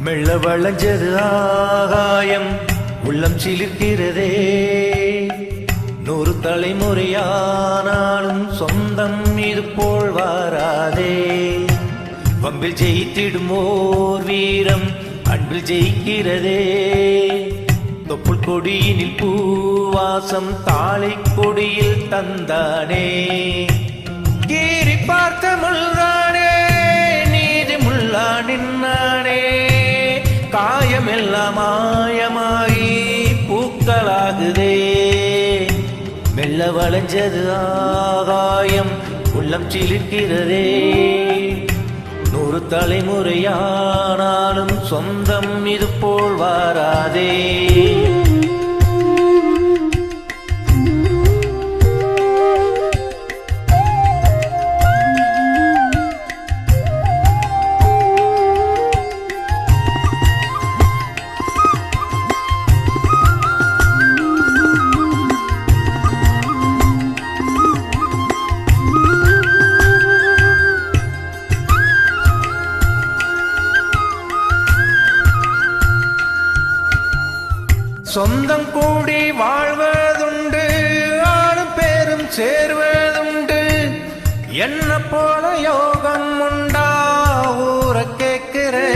மெல்ல வளைஞ்சது ஆகாயம், உள்ளம் சிலிர்க்கிறதே. 100 தலைமுறையானாலும் சொந்தம் இது போல் வாராதே. வம்பில் ஜெயித்திடும் ஓர் வீரம் அன்பில் ஜெயிக்கிறதே. தொப்புள் கொடியினில் பூவாசம் தாளை கொடியில் தந்தானே. கீறி பார்த்த முள்ளானே, நீதி முள்ளா நின்னானே. காயமெல்லாம் மாயமாகி பூக்களாகுதே. மெல்ல வளைஞ்சது ஆகாயம், உள்ளம் சிலிர்க்கிறதே. 100 தலைமுறையானாலும் சொந்தம் இது போல் வாராதே. சொந்தம் கூடி வாழ்வதுண்டு, ஆளும் பேரும் சேர்வதுண்டு. என்ன போல யோகம் உண்டா ஊர கேட்கிறே.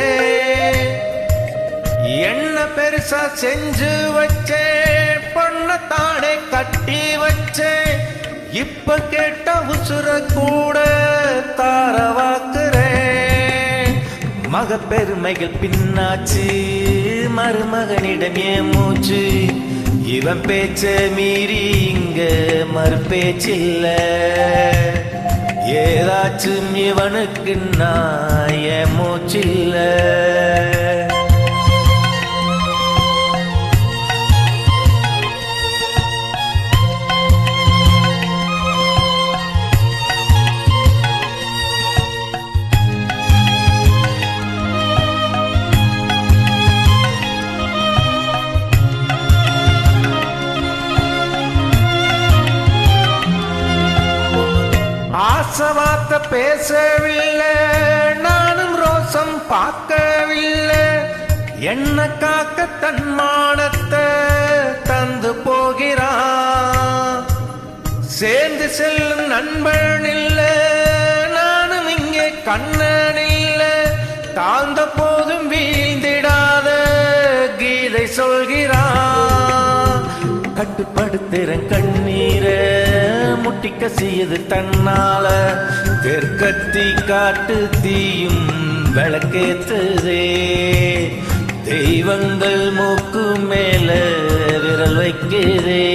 என்ன பெருசா செஞ்சு வச்சே, பொண்ணத்தானே கட்டி வச்சே. இப்ப கேட்ட உசுர கூட தாரவாக்குறே. மக பெருமைகள் பின்னாச்சு, மருமகனிடம் ஏன் மூச்சு. இவன் பேச்ச மீறி இங்க மறு பேச்சில்ல. ஏதாச்சும் இவனுக்கு நான் ஏன் மூச்சில்ல. ஆசவார்த்த பேசவில்லை, நானும் ரோசம் பார்க்கவில்லை. என்ன காக்க தன்மானத்தை தந்து போகிறான். சேர்ந்து செல்லும் நண்பன் இல்லை, நானும் இங்கே கண்ணன் இல்லை. தாழ்ந்த போதும் வீழ்ந்திடாத கீதை சொல்கிறான். கட்டுப்படுத்துறன் கண்ணீரை முட்டி கசியது தன்னால. தெற்கத்தி காட்டு தீயும் விளக்கேத்துதே. தெய்வங்கள் மூக்கு மேல விரல் வைக்கிறதே.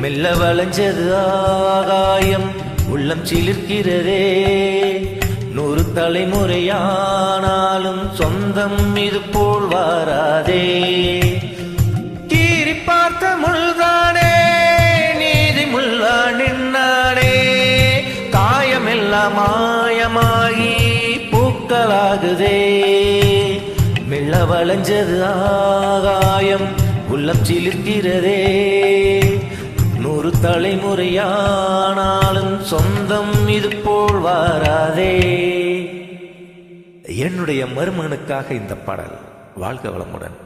மெல்ல வளைஞ்சது ஆகாயம், உள்ளம் சிலிர்க்கிறதே. 100 தலைமுறையானாலும் சொந்தம் இது போல் வாராதே. கீறி பார்த்த முள்தானே, நீதி முள்ளா நின்னானே. காயமெல்லாம் மாயமாகி பூக்களாகுதே. மெல்ல வளைஞ்சது ஆகாயம், உள்ளம் சிலிர்க்கிறதே. 100 தலைமுறையானாலும் சொந்தம் இது போல் வாராதே. என்னுடைய மருமகனுக்காக இந்த பாடல். வாழ்க வளமுடன்.